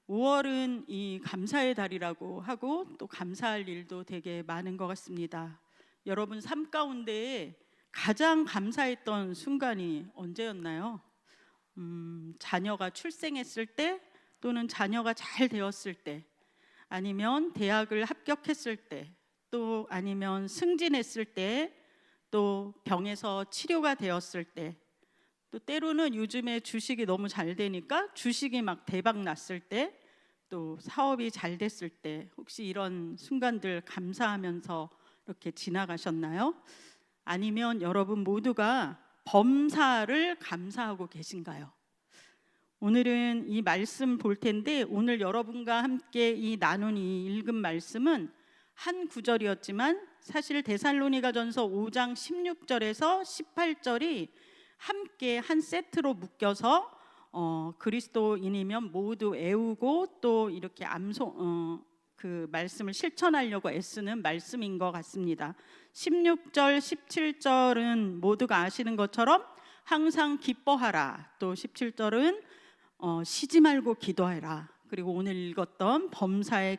5월은 이 감사의 달이라고 하고 또 감사할 일도 되게 많은 것 같습니다. 여러분 삶 가운데 가장 감사했던 순간이 언제였나요? 자녀가 출생했을 때, 또는 자녀가 잘 되었을 때, 아니면 대학을 합격했을 때, 또 아니면 승진했을 때, 또 병에서 치료가 되었을 때, 또 때로는 요즘에 주식이 너무 잘 되니까 주식이 막 대박 났을 때, 또 사업이 잘 됐을 때, 혹시 이런 순간들 감사하면서 이렇게 지나가셨나요? 아니면 여러분 모두가 범사를 감사하고 계신가요? 오늘은 이 말씀 볼 텐데, 오늘 여러분과 함께 이 나눈이 읽은 말씀은 한 구절이었지만 사실 데살로니가전서 5장 16절에서 18절이 함께 한 세트로 묶여서 그리스도인이면 모두 애우고 또 이렇게 그 말씀을 실천하려고 애쓰는 말씀인 것 같습니다. 16절, 17절은 모두가 아시는 것처럼 항상 기뻐하라, 또 17절은 쉬지 말고 기도하라, 그리고 오늘 읽었던 범사에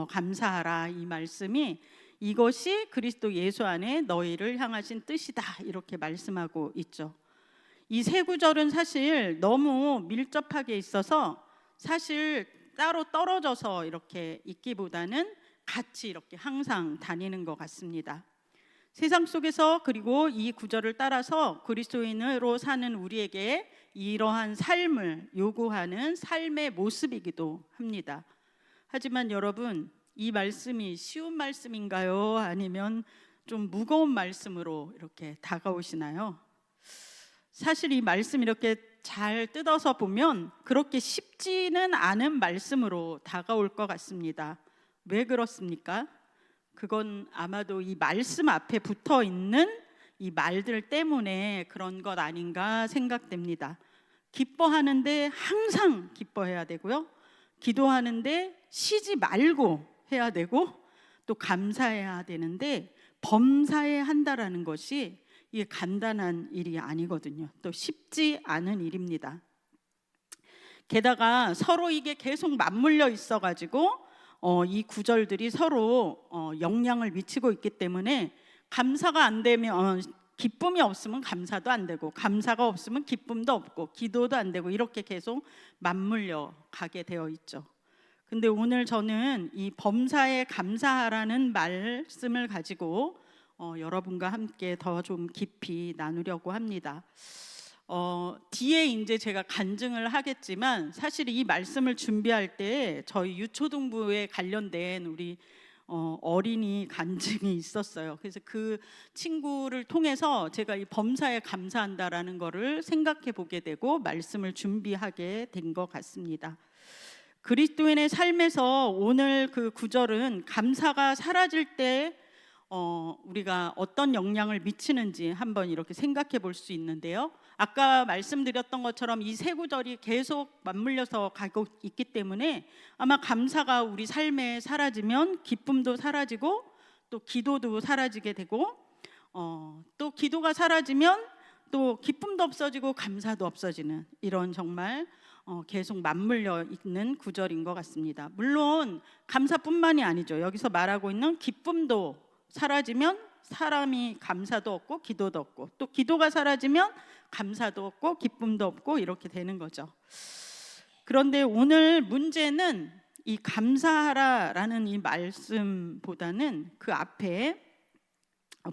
감사하라, 이 말씀이 이것이 그리스도 예수 안에 너희를 향하신 뜻이다, 이렇게 말씀하고 있죠. 이 세 구절은 사실 너무 밀접하게 있어서 사실 따로 떨어져서 이렇게 있기보다는 같이 이렇게 항상 다니는 것 같습니다. 세상 속에서, 그리고 이 구절을 따라서 그리스도인으로 사는 우리에게 이러한 삶을 요구하는 삶의 모습이기도 합니다. 하지만 여러분, 이 말씀이 쉬운 말씀인가요? 아니면 좀 무거운 말씀으로 이렇게 다가오시나요? 사실 이 말씀 이렇게 잘 뜯어서 보면 그렇게 쉽지는 않은 말씀으로 다가올 것 같습니다. 왜 그렇습니까? 그건 아마도 이 말씀 앞에 붙어 있는 이 말들 때문에 그런 것 아닌가 생각됩니다. 기뻐하는데 항상 기뻐해야 되고요, 기도하는데 쉬지 말고 해야 되고, 또 감사해야 되는데 범사에 한다라는 것이 이게 간단한 일이 아니거든요. 또 쉽지 않은 일입니다. 게다가 서로 이게 계속 맞물려 있어가지고 이 구절들이 서로 영향을 미치고 있기 때문에 감사가 안 되면 기쁨이 없으면 감사도 안 되고, 감사가 없으면 기쁨도 없고, 기도도 안 되고, 이렇게 계속 맞물려 가게 되어 있죠. 근데 오늘 저는 이 범사에 감사하라는 말씀을 가지고 여러분과 함께 더 좀 깊이 나누려고 합니다. 뒤에 이제 제가 간증을 하겠지만, 사실 이 말씀을 준비할 때 저희 유초등부에 관련된 우리 어린이 간증이 있었어요. 그래서 그 친구를 통해서 제가 이 범사에 감사한다라는 거를 생각해 보게 되고 말씀을 준비하게 된 것 같습니다. 그리스도인의 삶에서 오늘 그 구절은 감사가 사라질 때 우리가 어떤 영향을 미치는지 한번 이렇게 생각해 볼 수 있는데요. 아까 말씀드렸던 것처럼 이 세 구절이 계속 맞물려서 가고 있기 때문에 아마 감사가 우리 삶에 사라지면 기쁨도 사라지고, 또 기도도 사라지게 되고, 또 기도가 사라지면 또 기쁨도 없어지고 감사도 없어지는, 이런 정말 계속 맞물려 있는 구절인 것 같습니다. 물론 감사뿐만이 아니죠. 여기서 말하고 있는 기쁨도 사라지면 사람이 감사도 없고 기도도 없고, 또 기도가 사라지면 감사도 없고 기쁨도 없고, 이렇게 되는 거죠. 그런데 오늘 문제는 이 감사하라라는 이 말씀보다는 그 앞에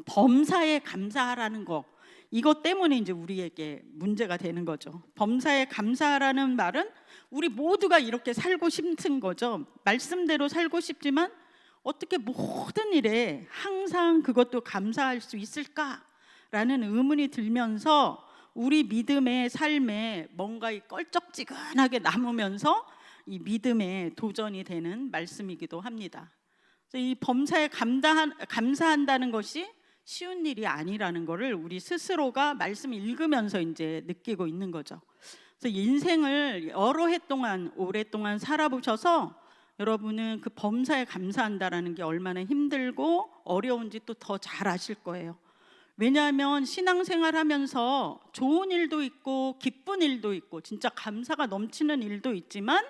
범사에 감사하라는 거, 이것 때문에 이제 우리에게 문제가 되는 거죠. 범사에 감사하라는 말은 우리 모두가 이렇게 살고 싶은 거죠. 말씀대로 살고 싶지만 어떻게 모든 일에 항상 그것도 감사할 수 있을까라는 의문이 들면서 우리 믿음의 삶에 뭔가 이 껄쩍지근하게 남으면서 이 믿음의 도전이 되는 말씀이기도 합니다. 이 범사에 감사한다는 것이 쉬운 일이 아니라는 것을 우리 스스로가 말씀 읽으면서 이제 느끼고 있는 거죠. 그래서 인생을 여러 해 동안 오랫동안 살아보셔서 여러분은 그 범사에 감사한다라는 게 얼마나 힘들고 어려운지 또 더 잘 아실 거예요. 왜냐하면 신앙생활 하면서 좋은 일도 있고 기쁜 일도 있고 진짜 감사가 넘치는 일도 있지만,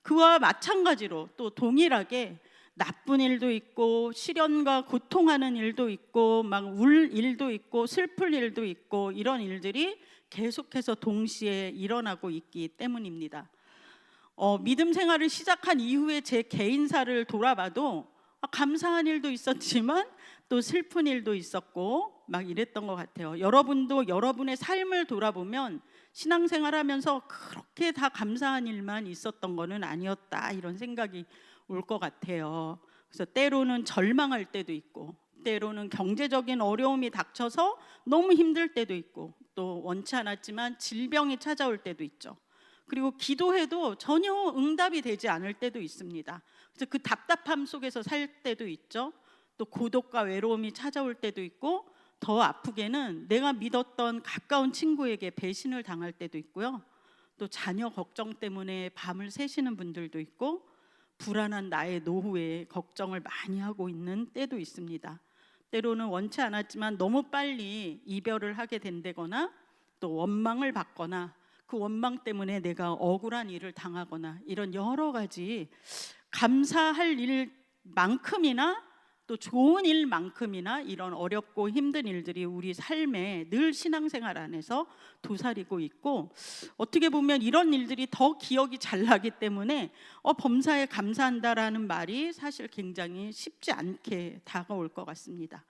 그와 마찬가지로 또 동일하게 나쁜 일도 있고 시련과 고통하는 일도 있고 막 울 일도 있고 슬플 일도 있고 이런 일들이 계속해서 동시에 일어나고 있기 때문입니다. 믿음 생활을 시작한 이후에 제 개인사를 돌아봐도 감사한 일도 있었지만 또 슬픈 일도 있었고 막 이랬던 것 같아요. 여러분도 여러분의 삶을 돌아보면 신앙생활하면서 그렇게 다 감사한 일만 있었던 거는 아니었다, 이런 생각이 올 것 같아요. 그래서 때로는 절망할 때도 있고, 때로는 경제적인 어려움이 닥쳐서 너무 힘들 때도 있고, 또 원치 않았지만 질병이 찾아올 때도 있죠. 그리고 기도해도 전혀 응답이 되지 않을 때도 있습니다. 그래서 그 답답함 속에서 살 때도 있죠. 또 고독과 외로움이 찾아올 때도 있고, 더 아프게는 내가 믿었던 가까운 친구에게 배신을 당할 때도 있고요. 또 자녀 걱정 때문에 밤을 새시는 분들도 있고, 불안한 나의 노후에 걱정을 많이 하고 있는 때도 있습니다. 때로는 원치 않았지만 너무 빨리 이별을 하게 된다거나, 또 원망을 받거나, 그 원망 때문에 내가 억울한 일을 당하거나, 이런 여러 가지 감사할 일만큼이나 또 좋은 일만큼이나 이런 어렵고 힘든 일들이 우리 삶에 늘 신앙생활 안에서 도사리고 있고, 어떻게 보면 이런 일들이 더 기억이 잘 나기 때문에 범사에 감사한다라는 말이 사실 굉장히 쉽지 않게 다가올 것 같습니다.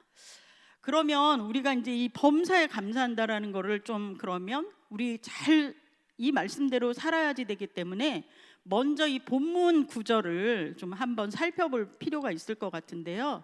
그러면 우리가 이제 이 범사에 감사한다라는 거를 좀, 그러면 우리 잘 이 말씀대로 살아야지 되기 때문에 먼저 이 본문 구절을 좀 한번 살펴볼 필요가 있을 것 같은데요.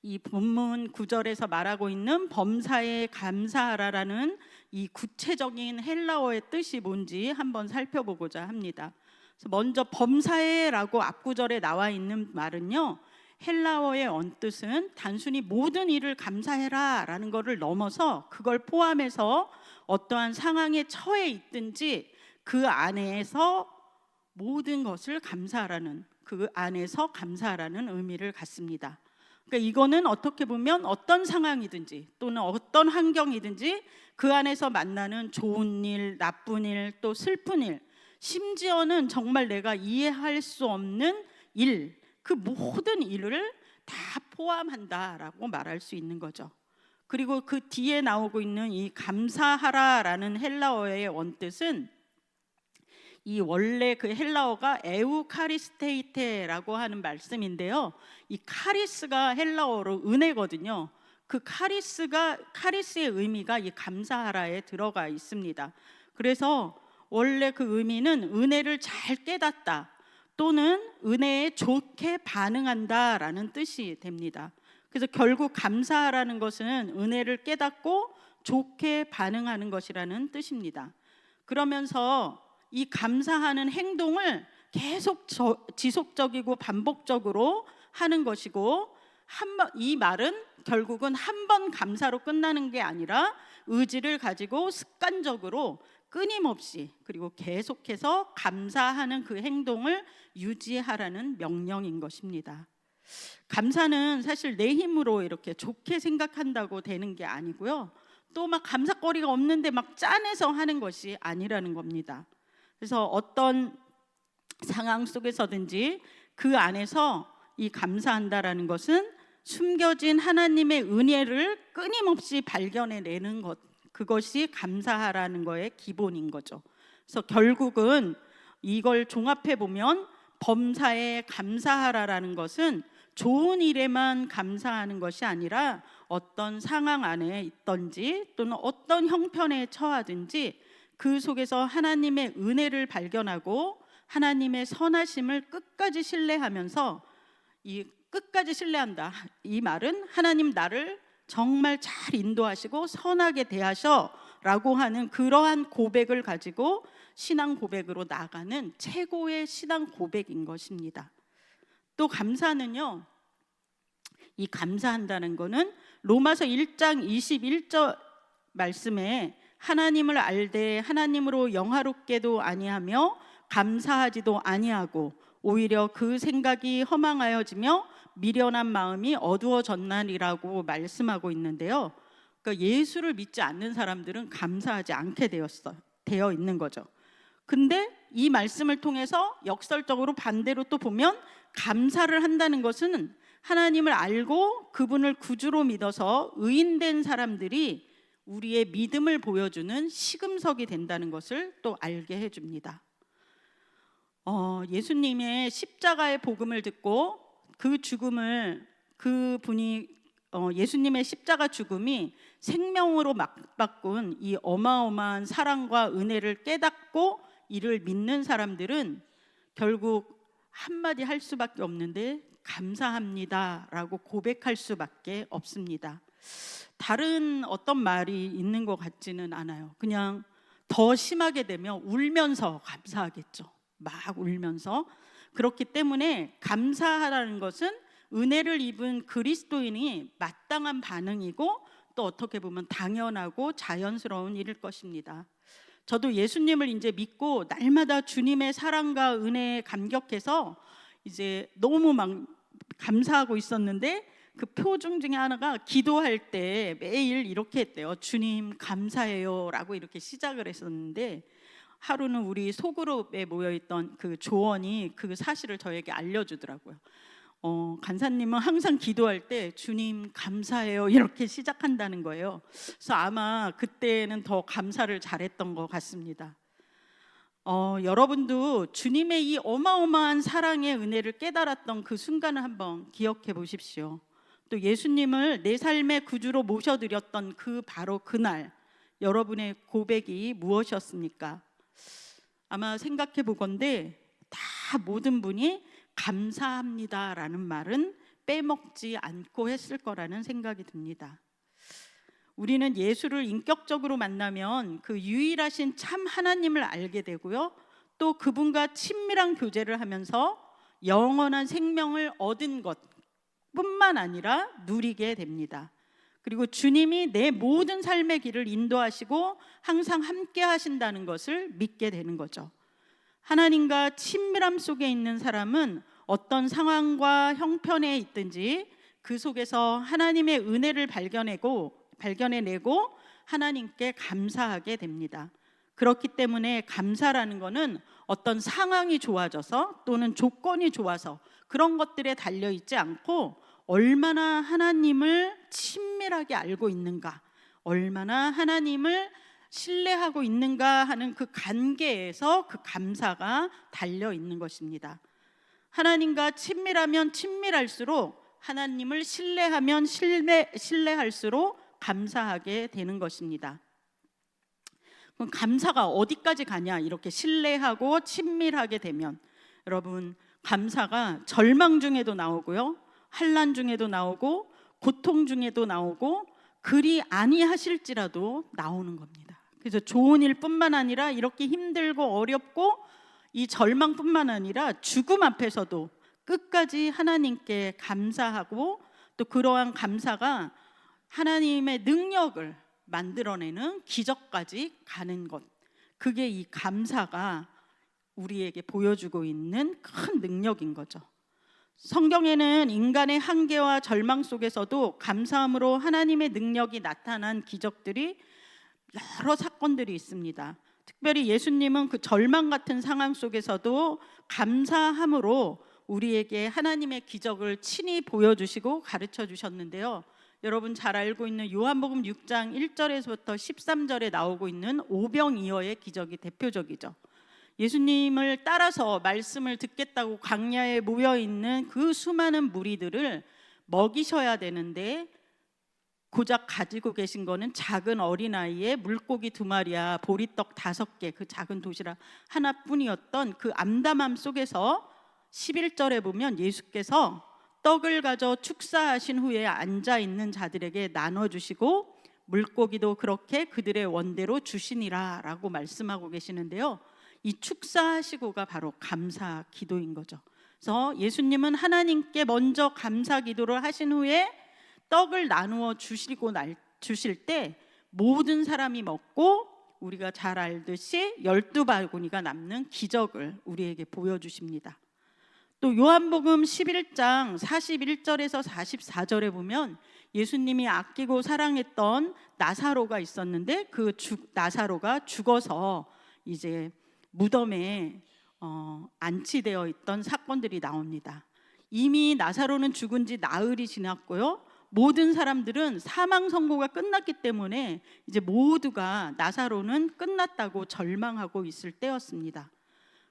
이 본문 구절에서 말하고 있는 범사에 감사하라라는 이 구체적인 헬라어의 뜻이 뭔지 한번 살펴보고자 합니다. 그래서 먼저 범사에라고 앞구절에 나와 있는 말은요, 헬라어의 언뜻은 단순히 모든 일을 감사해라 라는 것을 넘어서, 그걸 포함해서 어떠한 상황에 처해 있든지 그 안에서 모든 것을 감사하라는, 그 안에서 감사하라는 의미를 갖습니다. 그러니까 이거는 어떻게 보면 어떤 상황이든지 또는 어떤 환경이든지 그 안에서 만나는 좋은 일, 나쁜 일, 또 슬픈 일, 심지어는 정말 내가 이해할 수 없는 일, 그 모든 일을 다 포함한다라고 말할 수 있는 거죠. 그리고 그 뒤에 나오고 있는 이 감사하라라는 헬라어의 원뜻은, 이 원래 그 헬라어가 에우카리스테이테라고 하는 말씀인데요, 이 카리스가 헬라어로 은혜거든요. 그 카리스의 의미가 이 감사하라에 들어가 있습니다. 그래서 원래 그 의미는 은혜를 잘 깨닫다 또는 은혜에 좋게 반응한다라는 뜻이 됩니다. 그래서 결국 감사하라는 것은 은혜를 깨닫고 좋게 반응하는 것이라는 뜻입니다. 그러면서 이 감사하는 행동을 계속 지속적이고 반복적으로 하는 것이고, 이 말은 결국은 한 번 감사로 끝나는 게 아니라 의지를 가지고 습관적으로 끊임없이 그리고 계속해서 감사하는 그 행동을 유지하라는 명령인 것입니다. 감사는 사실 내 힘으로 이렇게 좋게 생각한다고 되는 게 아니고요, 또 막 감사거리가 없는데 막 짠해서 하는 것이 아니라는 겁니다. 그래서 어떤 상황 속에서든지 그 안에서 이 감사한다라는 것은 숨겨진 하나님의 은혜를 끊임없이 발견해내는 것, 그것이 감사하라는 거의 기본인 거죠. 그래서 결국은 이걸 종합해 보면 범사에 감사하라라는 것은 좋은 일에만 감사하는 것이 아니라 어떤 상황 안에 있든지 또는 어떤 형편에 처하든지 그 속에서 하나님의 은혜를 발견하고 하나님의 선하심을 끝까지 신뢰하면서, 이 끝까지 신뢰한다, 이 말은 하나님 나를 정말 잘 인도하시고 선하게 대하셔 라고 하는 그러한 고백을 가지고 신앙 고백으로 나가는 최고의 신앙 고백인 것입니다. 또 감사는요, 이 감사한다는 거는 로마서 1장 21절 말씀에 하나님을 알되 하나님으로 영화롭게도 아니하며 감사하지도 아니하고 오히려 그 생각이 허망하여지며 미련한 마음이 어두워졌나니라고 말씀하고 있는데요. 그러니까 예수를 믿지 않는 사람들은 감사하지 않게 되어 있는 거죠. 근데 이 말씀을 통해서 역설적으로 반대로 또 보면 감사를 한다는 것은 하나님을 알고 그분을 구주로 믿어서 의인된 사람들이 우리의 믿음을 보여주는 시금석이 된다는 것을 또 알게 해줍니다. 예수님의 십자가의 복음을 듣고 예수님의 십자가 죽음이 생명으로 바꾼 이 어마어마한 사랑과 은혜를 깨닫고 이를 믿는 사람들은 결국 한마디 할 수밖에 없는데 감사합니다라고 고백할 수밖에 없습니다. 다른 어떤 말이 있는 것 같지는 않아요. 그냥 더 심하게 되면 울면서 감사하겠죠. 막 울면서. 그렇기 때문에 감사하라는 것은 은혜를 입은 그리스도인이 마땅한 반응이고 또 어떻게 보면 당연하고 자연스러운 일일 것입니다. 저도 예수님을 이제 믿고 날마다 주님의 사랑과 은혜에 감격해서 이제 너무 막 감사하고 있었는데 그 표중 중에 하나가 기도할 때 매일 이렇게 했대요. 주님 감사해요 라고 이렇게 시작을 했었는데 하루는 우리 소그룹에 모여있던 그 조원이 그 사실을 저에게 알려주더라고요. 간사님은 항상 기도할 때 주님 감사해요 이렇게 시작한다는 거예요. 그래서 아마 그때는 더 감사를 잘했던 것 같습니다. 여러분도 주님의 이 어마어마한 사랑의 은혜를 깨달았던 그 순간을 한번 기억해 보십시오. 또 예수님을 내 삶의 구주로 모셔드렸던 바로 그날 여러분의 고백이 무엇이었습니까? 아마 생각해 보건대 다 모든 분이 감사합니다라는 말은 빼먹지 않고 했을 거라는 생각이 듭니다. 우리는 예수를 인격적으로 만나면 그 유일하신 참 하나님을 알게 되고요. 또 그분과 친밀한 교제를 하면서 영원한 생명을 얻은 것뿐만 아니라 누리게 됩니다. 그리고 주님이 내 모든 삶의 길을 인도하시고 항상 함께 하신다는 것을 믿게 되는 거죠. 하나님과 친밀함 속에 있는 사람은 어떤 상황과 형편에 있든지 그 속에서 하나님의 은혜를 발견해내고 하나님께 감사하게 됩니다. 그렇기 때문에 감사라는 것은 어떤 상황이 좋아져서 또는 조건이 좋아서 그런 것들에 달려있지 않고 얼마나 하나님을 친밀하게 알고 있는가, 얼마나 하나님을 신뢰하고 있는가 하는 그 관계에서 그 감사가 달려있는 것입니다. 하나님과 친밀하면 친밀할수록, 하나님을 신뢰하면 신뢰할수록 감사하게 되는 것입니다. 그럼 감사가 어디까지 가냐? 이렇게 신뢰하고 친밀하게 되면 여러분, 감사가 절망 중에도 나오고요, 환난 중에도 나오고 고통 중에도 나오고 그리 아니하실지라도 나오는 겁니다. 그래서 좋은 일뿐만 아니라 이렇게 힘들고 어렵고 이 절망뿐만 아니라 죽음 앞에서도 끝까지 하나님께 감사하고 또 그러한 감사가 하나님의 능력을 만들어내는 기적까지 가는 것, 그게 이 감사가 우리에게 보여주고 있는 큰 능력인 거죠. 성경에는 인간의 한계와 절망 속에서도 감사함으로 하나님의 능력이 나타난 기적들이 여러 사건들이 있습니다. 특별히 예수님은 그 절망 같은 상황 속에서도 감사함으로 우리에게 하나님의 기적을 친히 보여주시고 가르쳐 주셨는데요. 여러분 잘 알고 있는 요한복음 6장 1절에서부터 13절에 나오고 있는 오병이어의 기적이 대표적이죠. 예수님을 따라서 말씀을 듣겠다고 광야에 모여있는 그 수많은 무리들을 먹이셔야 되는데 고작 가지고 계신 거는 작은 어린아이의 물고기 2마리와 보리떡 5개, 그 작은 도시락 하나뿐이었던 그 암담함 속에서 11절에 보면 예수께서 떡을 가져 축사하신 후에 앉아있는 자들에게 나눠주시고 물고기도 그렇게 그들의 원대로 주시니라 라고 말씀하고 계시는데요. 이 축사하시고가 바로 감사 기도인 거죠. 그래서 예수님은 하나님께 먼저 감사 기도를 하신 후에 떡을 나누어 주실 때 모든 사람이 먹고 우리가 잘 알듯이 12바구니가 남는 기적을 우리에게 보여주십니다. 또 요한복음 11장 41절에서 44절에 보면 예수님이 아끼고 사랑했던 나사로가 있었는데 그 나사로가 죽어서 이제 무덤에 안치되어 있던 사건들이 나옵니다. 이미 나사로는 죽은 지 나흘이 지났고요. 모든 사람들은 사망 선고가 끝났기 때문에 이제 모두가 나사로는 끝났다고 절망하고 있을 때였습니다.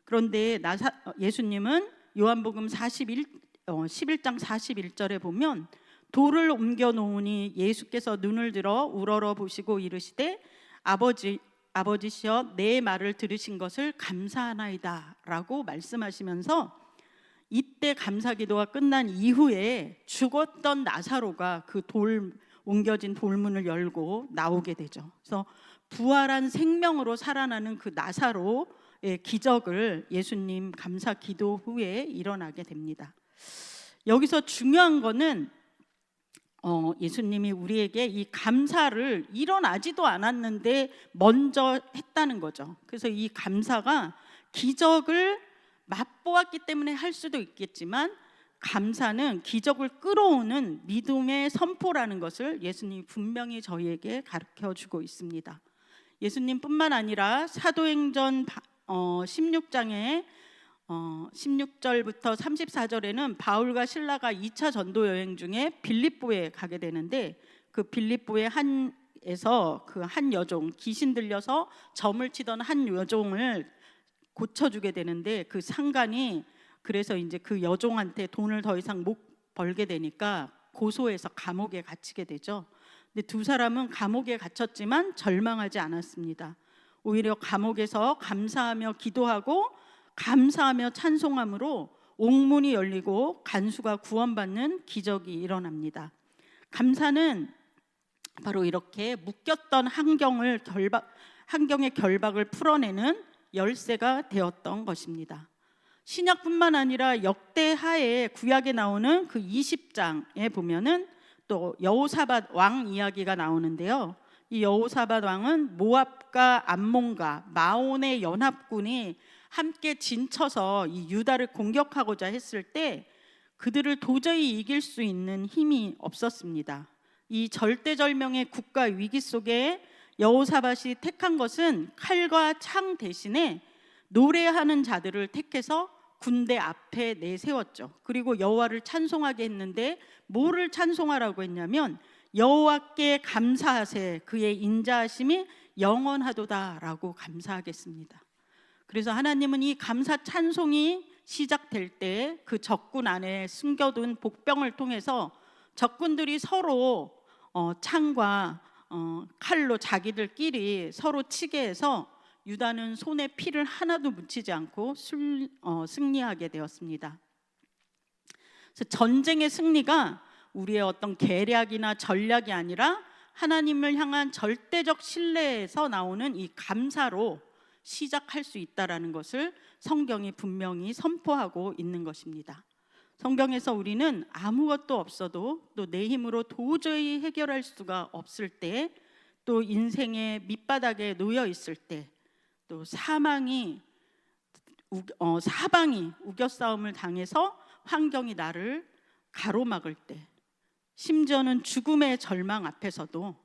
그런데 예수님은 요한복음 11장 41절에 보면 돌을 옮겨 놓으니 예수께서 눈을 들어 우러러 보시고 이르시되 아버지시여 내 말을 들으신 것을 감사하나이다 라고 말씀하시면서 이때 감사기도가 끝난 이후에 죽었던 나사로가 그 옮겨진 돌문을 열고 나오게 되죠. 그래서 부활한 생명으로 살아나는 그 나사로의 기적을 예수님 감사기도 후에 일어나게 됩니다. 여기서 중요한 거는 예수님이 우리에게 이 감사를 일어나지도 않았는데 먼저 했다는 거죠. 그래서 이 감사가 기적을 맛보았기 때문에 할 수도 있겠지만 감사는 기적을 끌어오는 믿음의 선포라는 것을 예수님이 분명히 저희에게 가르쳐주고 있습니다. 예수님뿐만 아니라 사도행전 16장에 16절부터 34절에는 바울과 실라가 2차 전도 여행 중에 빌립보에 가게 되는데 그 빌립보의 한에서 그 한 여종, 귀신 들려서 점을 치던 한 여종을 고쳐주게 되는데 그 상관이 그래서 이제 그 여종한테 돈을 더 이상 못 벌게 되니까 고소해서 감옥에 갇히게 되죠. 근데 두 사람은 감옥에 갇혔지만 절망하지 않았습니다. 오히려 감옥에서 감사하며 기도하고 감사하며 찬송함으로 옥문이 열리고 간수가 구원받는 기적이 일어납니다. 감사는 바로 이렇게 묶였던 환경의 결박을 풀어내는 열쇠가 되었던 것입니다. 신약뿐만 아니라 역대하에 구약에 나오는 그 20장에 보면은 또 여호사밧 왕 이야기가 나오는데요. 이 여호사밧 왕은 모압과 암몬과 마온의 연합군이 함께 진쳐서 이 유다를 공격하고자 했을 때 그들을 도저히 이길 수 있는 힘이 없었습니다. 이 절대절명의 국가 위기 속에 여호사밧이 택한 것은 칼과 창 대신에 노래하는 자들을 택해서 군대 앞에 내세웠죠. 그리고 여호와를 찬송하게 했는데 뭐를 찬송하라고 했냐면 여호와께 감사하세 그의 인자하심이 영원하도다라고 감사하겠습니다. 그래서 하나님은 이 감사 찬송이 시작될 때 그 적군 안에 숨겨둔 복병을 통해서 적군들이 서로 창과 칼로 자기들끼리 서로 치게 해서 유다는 손에 피를 하나도 묻히지 않고 승리하게 되었습니다. 그래서 전쟁의 승리가 우리의 어떤 계략이나 전략이 아니라 하나님을 향한 절대적 신뢰에서 나오는 이 감사로 시작할 수 있다라는 것을 성경이 분명히 선포하고 있는 것입니다. 성경에서 우리는 아무것도 없어도 또 내 힘으로 도저히 해결할 수가 없을 때, 또 인생의 밑바닥에 놓여 있을 때, 또 사방이 우겨싸움을 당해서 환경이 나를 가로막을 때, 심지어는 죽음의 절망 앞에서도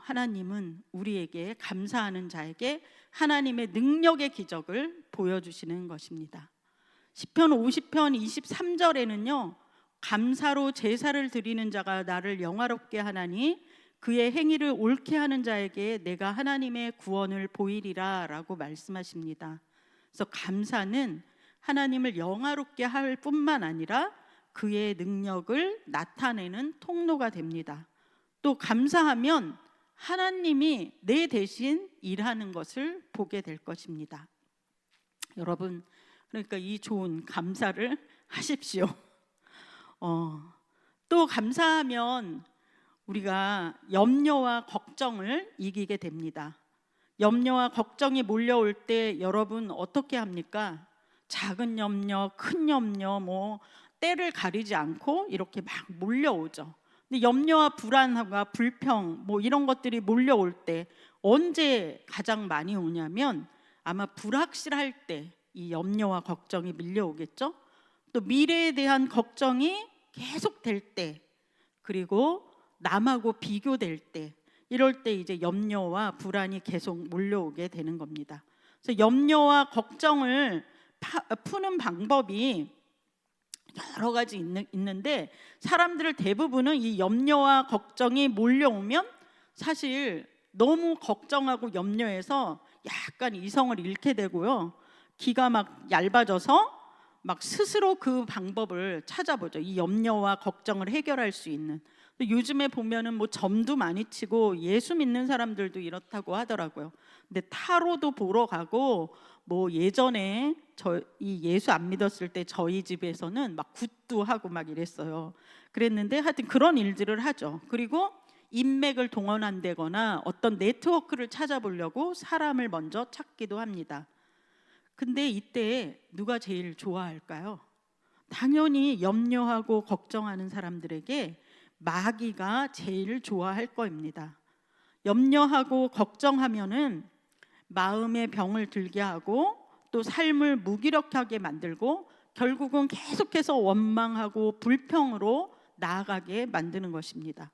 하나님은 우리에게 감사하는 자에게 하나님의 능력의 기적을 보여주시는 것입니다. 시편 50편 23절에는요 감사로 제사를 드리는 자가 나를 영화롭게 하나니 그의 행위를 옳게 하는 자에게 내가 하나님의 구원을 보이리라 라고 말씀하십니다. 그래서 감사는 하나님을 영화롭게 할 뿐만 아니라 그의 능력을 나타내는 통로가 됩니다. 또 감사하면 하나님이 내 대신 일하는 것을 보게 될 것입니다. 여러분, 그러니까 이 좋은 감사를 하십시오. 또 감사하면 우리가 염려와 걱정을 이기게 됩니다. 염려와 걱정이 몰려올 때 여러분 어떻게 합니까? 작은 염려, 큰 염려, 때를 가리지 않고 이렇게 막 몰려오죠. 근데 염려와 불안과 불평 이런 것들이 몰려올 때 언제 가장 많이 오냐면 아마 불확실할 때 이 염려와 걱정이 밀려오겠죠. 또 미래에 대한 걱정이 계속될 때, 그리고 남하고 비교될 때, 이럴 때 이제 염려와 불안이 계속 몰려오게 되는 겁니다. 그래서 염려와 걱정을 푸는 방법이 여러 가지 있는데 사람들을 대부분은 이 염려와 걱정이 몰려오면 사실 너무 걱정하고 염려해서 약간 이성을 잃게 되고요. 기가 막 얇아져서 막 스스로 그 방법을 찾아보죠. 이 염려와 걱정을 해결할 수 있는. 요즘에 보면은 뭐 점도 많이 치고 예수 믿는 사람들도 이렇다고 하더라고요. 근데 타로도 보러 가고 뭐 예전에 이 예수 안 믿었을 때 저희 집에서는 막 굿도 하고 막 이랬어요. 그랬는데 하여튼 그런 일들을 하죠. 그리고 인맥을 동원한다거나 어떤 네트워크를 찾아보려고 사람을 먼저 찾기도 합니다. 근데 이때 누가 제일 좋아할까요? 당연히 염려하고 걱정하는 사람들에게 마귀가 제일 좋아할 겁니다. 염려하고 걱정하면은 마음의 병을 들게 하고 또 삶을 무기력하게 만들고 결국은 계속해서 원망하고 불평으로 나아가게 만드는 것입니다.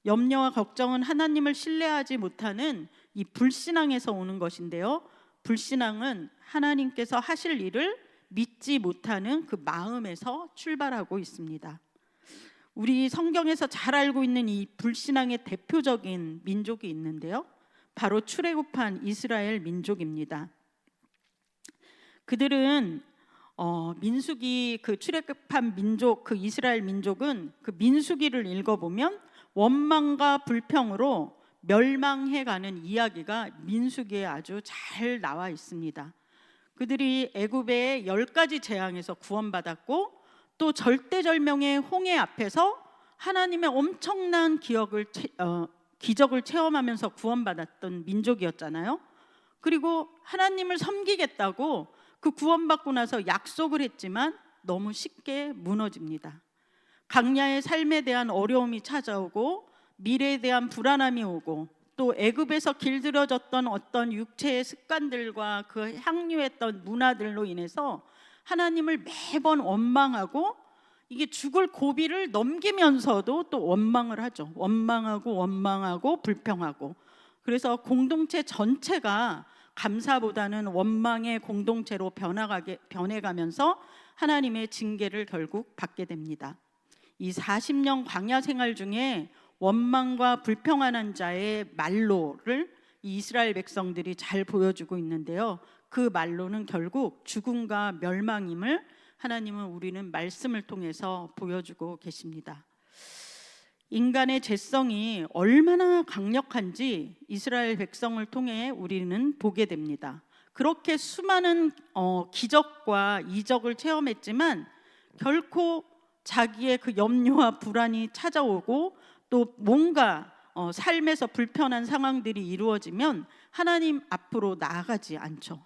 염려와 걱정은 하나님을 신뢰하지 못하는 이 불신앙에서 오는 것인데요. 불신앙은 하나님께서 하실 일을 믿지 못하는 그 마음에서 출발하고 있습니다. 우리 성경에서 잘 알고 있는 이 불신앙의 대표적인 민족이 있는데요. 바로 출애굽한 이스라엘 민족입니다. 그들은 민수기 그 출애굽한 민족 그 이스라엘 민족은 그 민수기를 읽어보면 원망과 불평으로 멸망해가는 이야기가 민수기에 아주 잘 나와 있습니다. 그들이 애굽의 10가지 재앙에서 구원받았고 또 절대절명의 홍해 앞에서 하나님의 엄청난 기적을 체험하면서 구원받았던 민족이었잖아요. 그리고 하나님을 섬기겠다고 그 구원받고 나서 약속을 했지만 너무 쉽게 무너집니다. 강야의 삶에 대한 어려움이 찾아오고 미래에 대한 불안함이 오고 또 애굽에서 길들여졌던 어떤 육체의 습관들과 그 향유했던 문화들로 인해서 하나님을 매번 원망하고 이게 죽을 고비를 넘기면서도 또 원망을 하죠. 원망하고 불평하고. 그래서 공동체 전체가 감사보다는 원망의 공동체로 변해가면서 하나님의 징계를 결국 받게 됩니다. 이 40년 광야 생활 중에 원망과 불평하는 자의 말로를 이 이스라엘 백성들이 잘 보여주고 있는데요. 그 말로는 결국 죽음과 멸망임을 하나님은 우리는 말씀을 통해서 보여주고 계십니다. 인간의 죄성이 얼마나 강력한지 이스라엘 백성을 통해 우리는 보게 됩니다. 그렇게 수많은 기적과 이적을 체험했지만 결코 자기의 그 염려와 불안이 찾아오고 또 뭔가 삶에서 불편한 상황들이 이루어지면 하나님 앞으로 나아가지 않죠.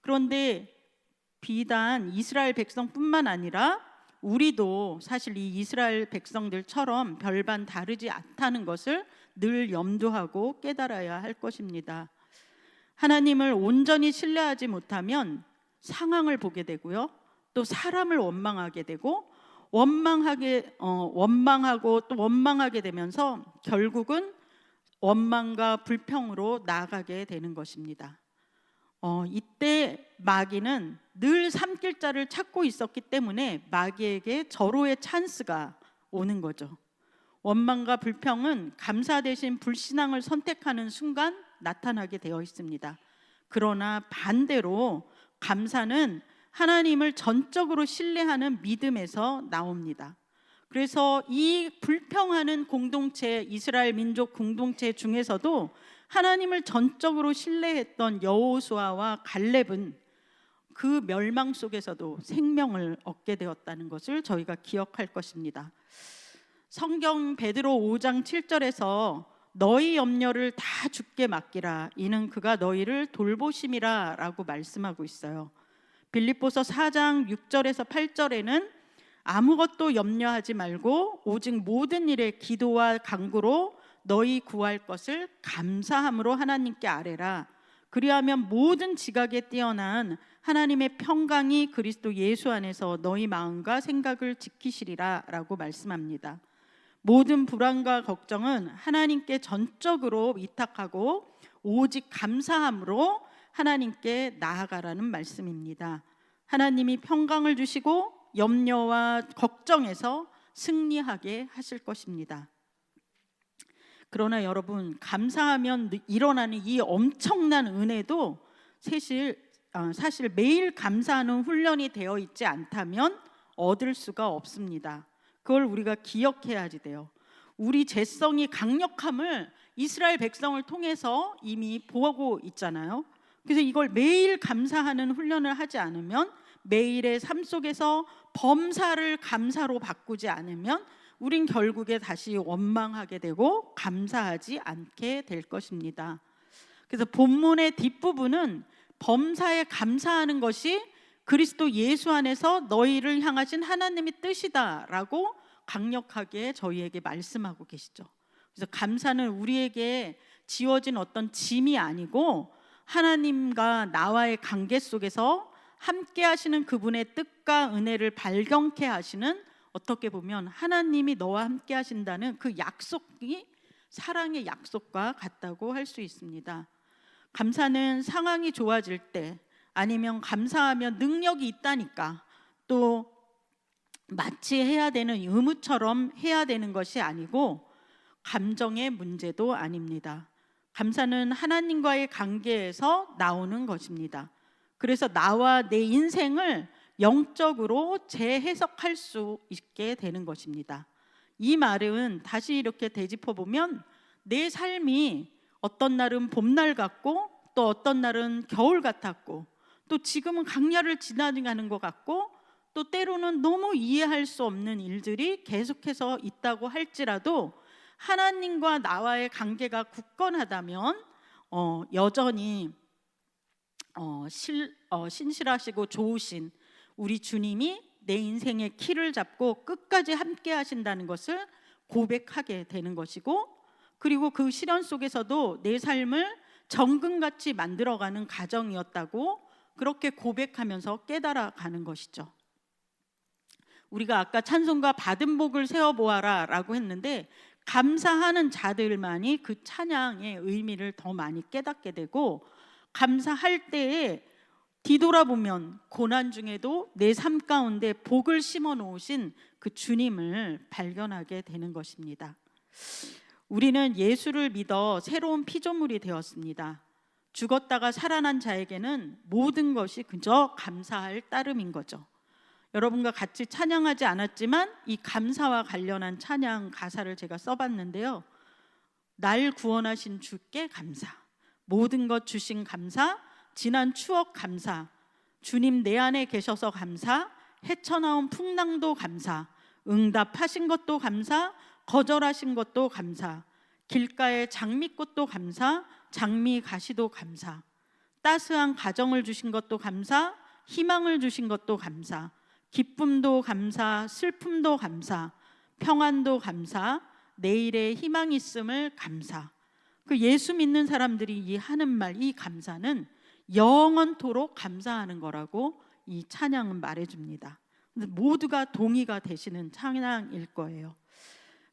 그런데 비단 이스라엘 백성뿐만 아니라 우리도 사실 이 이스라엘 백성들처럼 별반 다르지 않다는 것을 늘 염두하고 깨달아야 할 것입니다. 하나님을 온전히 신뢰하지 못하면 상황을 보게 되고요. 또 사람을 원망하게 되고 원망하고 또 원망하게 되면서 결국은 원망과 불평으로 나아가게 되는 것입니다. 이때 마귀는 늘 삼킬 자를 찾고 있었기 때문에 마귀에게 절호의 찬스가 오는 거죠. 원망과 불평은 감사 대신 불신앙을 선택하는 순간 나타나게 되어 있습니다. 그러나 반대로 감사는 하나님을 전적으로 신뢰하는 믿음에서 나옵니다. 그래서 이 불평하는 공동체, 이스라엘 민족 공동체 중에서도 하나님을 전적으로 신뢰했던 여호수아와 갈렙은 그 멸망 속에서도 생명을 얻게 되었다는 것을 저희가 기억할 것입니다. 성경 베드로 5장 7절에서 너희 염려를 다 주께 맡기라 이는 그가 너희를 돌보심이라 라고 말씀하고 있어요. 빌립보서 4장 6절에서 8절에는 아무것도 염려하지 말고 오직 모든 일에 기도와 간구로 너희 구할 것을 감사함으로 하나님께 아뢰라. 그리하면 모든 지각에 뛰어난 하나님의 평강이 그리스도 예수 안에서 너희 마음과 생각을 지키시리라 라고 말씀합니다. 모든 불안과 걱정은 하나님께 전적으로 위탁하고 오직 감사함으로 하나님께 나아가라는 말씀입니다. 하나님이 평강을 주시고 염려와 걱정에서 승리하게 하실 것입니다. 그러나 여러분, 감사하면 일어나는 이 엄청난 은혜도 사실 매일 감사하는 훈련이 되어 있지 않다면 얻을 수가 없습니다. 그걸 우리가 기억해야지 돼요. 우리 죄성이 강력함을 이스라엘 백성을 통해서 이미 보고 있잖아요. 그래서 이걸 매일 감사하는 훈련을 하지 않으면, 매일의 삶 속에서 범사를 감사로 바꾸지 않으면 우린 결국에 다시 원망하게 되고 감사하지 않게 될 것입니다. 그래서 본문의 뒷부분은 범사에 감사하는 것이 그리스도 예수 안에서 너희를 향하신 하나님의 뜻이다라고 강력하게 저희에게 말씀하고 계시죠. 그래서 감사는 우리에게 지워진 어떤 짐이 아니고 하나님과 나와의 관계 속에서 함께 하시는 그분의 뜻과 은혜를 발견케 하시는, 어떻게 보면 하나님이 너와 함께 하신다는 그 약속이 사랑의 약속과 같다고 할 수 있습니다. 감사는 상황이 좋아질 때, 아니면 감사하면 능력이 있다니까 또 마치 해야 되는 의무처럼 해야 되는 것이 아니고 감정의 문제도 아닙니다. 감사는 하나님과의 관계에서 나오는 것입니다. 그래서 나와 내 인생을 영적으로 재해석할 수 있게 되는 것입니다. 이 말은 다시 이렇게 되짚어 보면 내 삶이 어떤 날은 봄날 같고 또 어떤 날은 겨울 같았고 또 지금은 강야를 지나가는 것 같고 또 때로는 너무 이해할 수 없는 일들이 계속해서 있다고 할지라도 하나님과 나와의 관계가 굳건하다면 여전히 신실하시고 좋으신 우리 주님이 내 인생의 키를 잡고 끝까지 함께 하신다는 것을 고백하게 되는 것이고, 그리고 그 시련 속에서도 내 삶을 정금같이 만들어가는 가정이었다고 그렇게 고백하면서 깨달아가는 것이죠. 우리가 아까 찬송가 받은 복을 세어보아라 라고 했는데, 감사하는 자들만이 그 찬양의 의미를 더 많이 깨닫게 되고, 감사할 때에 뒤돌아보면 고난 중에도 내 삶 가운데 복을 심어 놓으신 그 주님을 발견하게 되는 것입니다. 우리는 예수를 믿어 새로운 피조물이 되었습니다. 죽었다가 살아난 자에게는 모든 것이 그저 감사할 따름인 거죠. 여러분과 같이 찬양하지 않았지만 이 감사와 관련한 찬양 가사를 제가 써봤는데요. 날 구원하신 주께 감사, 모든 것 주신 감사, 지난 추억 감사, 주님 내 안에 계셔서 감사, 헤쳐나온 풍랑도 감사, 응답하신 것도 감사, 거절하신 것도 감사, 길가의 장미꽃도 감사, 장미 가시도 감사, 따스한 가정을 주신 것도 감사, 희망을 주신 것도 감사, 기쁨도 감사, 슬픔도 감사, 평안도 감사, 내일의 희망이 있음을 감사. 그 예수 믿는 사람들이 이 하는 말, 이 감사는 영원토록 감사하는 거라고 이 찬양은 말해줍니다. 모두가 동의가 되시는 찬양일 거예요.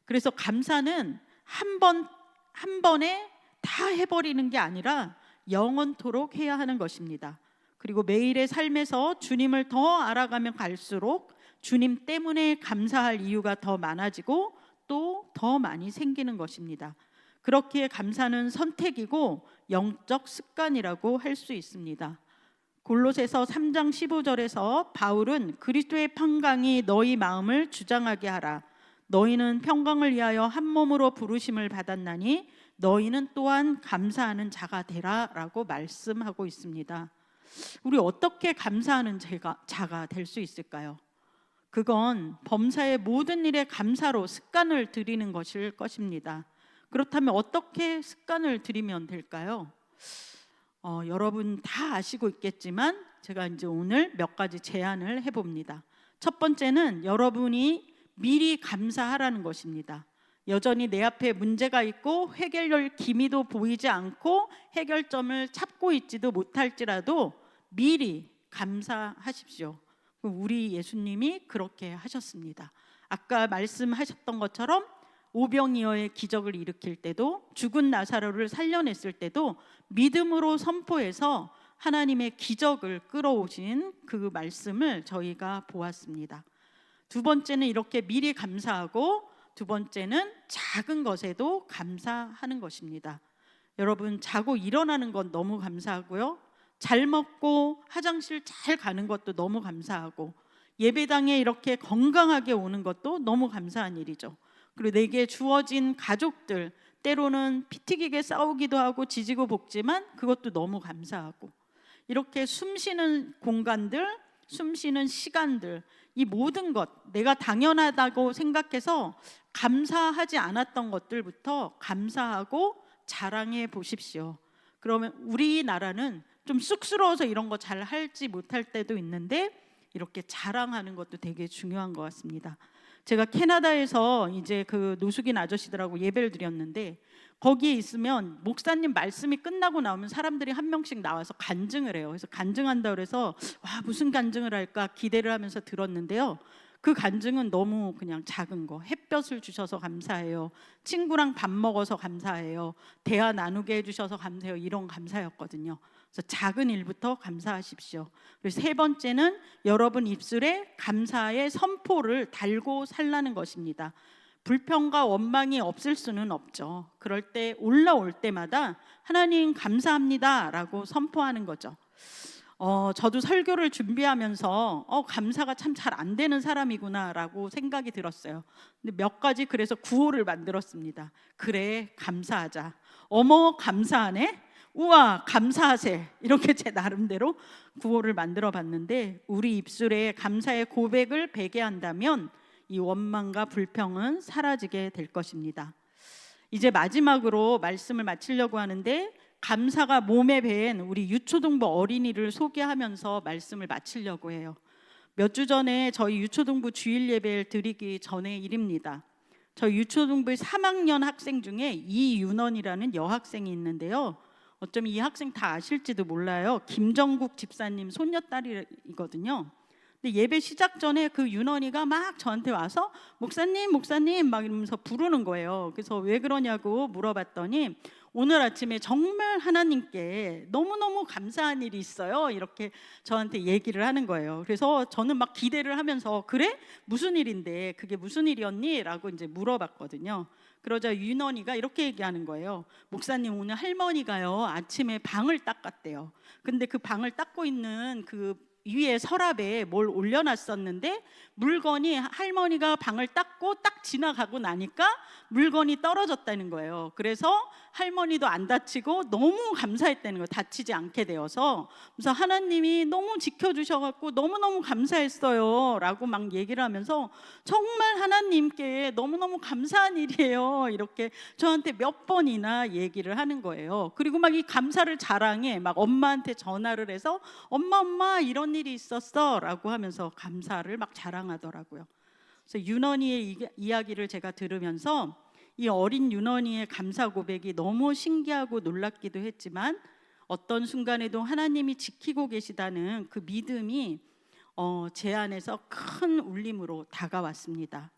그래서 감사는 한 번에 다 해버리는 게 아니라 영원토록 해야 하는 것입니다. 그리고 매일의 삶에서 주님을 더 알아가면 갈수록 주님 때문에 감사할 이유가 더 많아지고 또 더 많이 생기는 것입니다. 그렇기에 감사는 선택이고 영적 습관이라고 할 수 있습니다. 골로새서 3장 15절에서 바울은 그리스도의 평강이 너희 마음을 주장하게 하라. 너희는 평강을 위하여 한 몸으로 부르심을 받았나니 너희는 또한 감사하는 자가 되라 라고 말씀하고 있습니다. 우리 어떻게 감사하는 자가 될 수 있을까요? 그건 범사의 모든 일에 감사로 습관을 들이는 것일 것입니다. 그렇다면 어떻게 습관을 들이면 될까요? 여러분 다 아시고 있겠지만 제가 이제 오늘 몇 가지 제안을 해봅니다. 첫 번째는 여러분이 미리 감사하라는 것입니다. 여전히 내 앞에 문제가 있고 해결할 기미도 보이지 않고 해결점을 찾고 있지도 못할지라도 미리 감사하십시오. 우리 예수님이 그렇게 하셨습니다. 아까 말씀하셨던 것처럼 오병이어의 기적을 일으킬 때도, 죽은 나사로를 살려냈을 때도 믿음으로 선포해서 하나님의 기적을 끌어오신 그 말씀을 저희가 보았습니다. 두 번째는 이렇게 미리 감사하고, 두 번째는 작은 것에도 감사하는 것입니다. 여러분, 자고 일어나는 건 너무 감사하고요, 잘 먹고 화장실 잘 가는 것도 너무 감사하고, 예배당에 이렇게 건강하게 오는 것도 너무 감사한 일이죠. 그리고 내게 주어진 가족들, 때로는 피 튀기게 싸우기도 하고 지지고 볶지만 그것도 너무 감사하고, 이렇게 숨쉬는 공간들, 숨쉬는 시간들, 이 모든 것, 내가 당연하다고 생각해서 감사하지 않았던 것들부터 감사하고 자랑해 보십시오. 그러면 우리나라는 좀 쑥스러워서 이런 거 잘 할지 못할 때도 있는데, 이렇게 자랑하는 것도 되게 중요한 것 같습니다. 제가 캐나다에서 이제 그 노숙인 아저씨들하고 예배를 드렸는데, 거기에 있으면 목사님 말씀이 끝나고 나오면 사람들이 한 명씩 나와서 간증을 해요. 그래서 간증한다 그래서 와, 무슨 간증을 할까 기대를 하면서 들었는데요, 그 간증은 너무 그냥 작은 거, 햇볕을 주셔서 감사해요, 친구랑 밥 먹어서 감사해요, 대화 나누게 해주셔서 감사해요, 이런 감사였거든요. 그래서 작은 일부터 감사하십시오. 그리고 세 번째는 여러분 입술에 감사의 선포를 달고 살라는 것입니다. 불평과 원망이 없을 수는 없죠. 그럴 때 올라올 때마다 하나님 감사합니다 라고 선포하는 거죠. 저도 설교를 준비하면서 감사가 참 잘 안 되는 사람이구나 라고 생각이 들었어요. 근데 몇 가지 그래서 구호를 만들었습니다. 그래, 감사하자. 어머, 감사하네. 우와, 감사하세. 이렇게 제 나름대로 구호를 만들어 봤는데, 우리 입술에 감사의 고백을 배게 한다면 이 원망과 불평은 사라지게 될 것입니다. 이제 마지막으로 말씀을 마치려고 하는데, 감사가 몸에 배인 우리 유초등부 어린이를 소개하면서 말씀을 마치려고 해요. 몇 주 전에 저희 유초등부 주일 예배를 드리기 전의 일입니다. 저희 유초등부의 3학년 학생 중에 이윤원이라는 여학생이 있는데요, 어쩌면 이 학생 다 아실지도 몰라요. 김정국 집사님 손녀딸이거든요. 근데 예배 시작 전에 그 윤원이가 막 저한테 와서 목사님 목사님 막 이러면서 부르는 거예요. 그래서 왜 그러냐고 물어봤더니 오늘 아침에 정말 하나님께 너무너무 감사한 일이 있어요, 이렇게 저한테 얘기를 하는 거예요. 그래서 저는 막 기대를 하면서 그래? 무슨 일인데, 그게 무슨 일이었니? 라고 이제 물어봤거든요. 그러자 윤원이가 이렇게 얘기하는 거예요. 목사님, 오늘 할머니가요 아침에 방을 닦았대요. 근데 그 방을 닦고 있는 그 위에 서랍에 뭘 올려놨었는데, 물건이 할머니가 방을 닦고 딱 지나가고 나니까 물건이 떨어졌다는 거예요. 그래서 할머니도 안 다치고 너무 감사했다는 거예요. 다치지 않게 되어서. 그래서 하나님이 너무 지켜주셔갖고 너무너무 감사했어요 라고 막 얘기를 하면서, 정말 하나님께 너무너무 감사한 일이에요 이렇게 저한테 몇 번이나 얘기를 하는 거예요. 그리고 막 이 감사를 자랑해, 막 엄마한테 전화를 해서 엄마 이런 일이 있었어 라고 하면서 감사를 막 자랑하더라고요. 그래서 윤원이의 이야기를 제가 들으면서 이 어린 윤원이의 감사 고백이 너무 신기하고 놀랍기도 했지만, 어떤 순간에도 하나님이 지키고 계시다는 그 믿음이 제 안에서 큰 울림으로 다가왔습니다.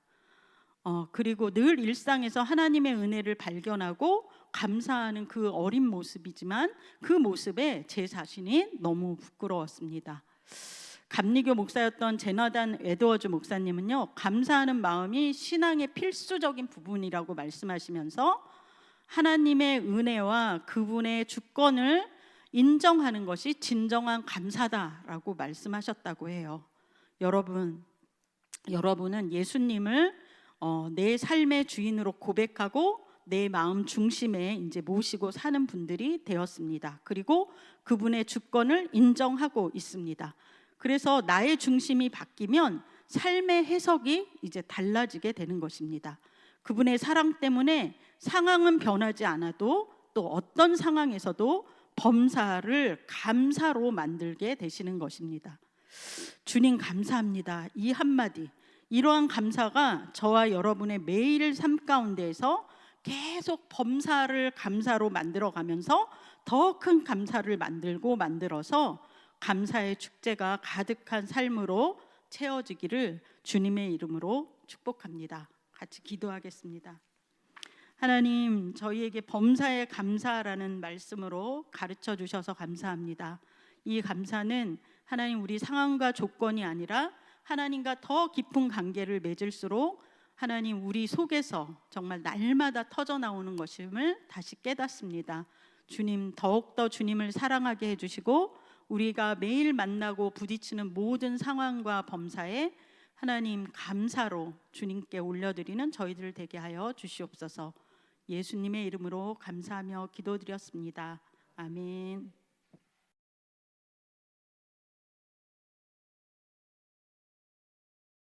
그리고 늘 일상에서 하나님의 은혜를 발견하고 감사하는 그 어린 모습이지만, 그 모습에 제 자신이 너무 부끄러웠습니다. 감리교 목사였던 제나단 에드워즈 목사님은요, 감사하는 마음이 신앙의 필수적인 부분이라고 말씀하시면서 하나님의 은혜와 그분의 주권을 인정하는 것이 진정한 감사다라고 말씀하셨다고 해요. 여러분은 예수님을 내 삶의 주인으로 고백하고 내 마음 중심에 이제 모시고 사는 분들이 되었습니다. 그리고 그분의 주권을 인정하고 있습니다. 그래서 나의 중심이 바뀌면 삶의 해석이 이제 달라지게 되는 것입니다. 그분의 사랑 때문에 상황은 변하지 않아도 또 어떤 상황에서도 범사를 감사로 만들게 되시는 것입니다. 주님 감사합니다, 이 한마디, 이러한 감사가 저와 여러분의 매일 삶 가운데에서 계속 범사를 감사로 만들어가면서 더 큰 감사를 만들어서 감사의 축제가 가득한 삶으로 채워지기를 주님의 이름으로 축복합니다. 같이 기도하겠습니다. 하나님, 저희에게 범사에 감사라는 말씀으로 가르쳐 주셔서 감사합니다. 이 감사는 하나님 우리 상황과 조건이 아니라 하나님과 더 깊은 관계를 맺을수록 하나님 우리 속에서 정말 날마다 터져 나오는 것임을 다시 깨닫습니다. 주님 더욱더 주님을 사랑하게 해주시고 우리가 매일 만나고 부딪히는 모든 상황과 범사에 하나님 감사로 주님께 올려드리는 저희들 되게 하여 주시옵소서. 예수님의 이름으로 감사하며 기도드렸습니다. 아멘.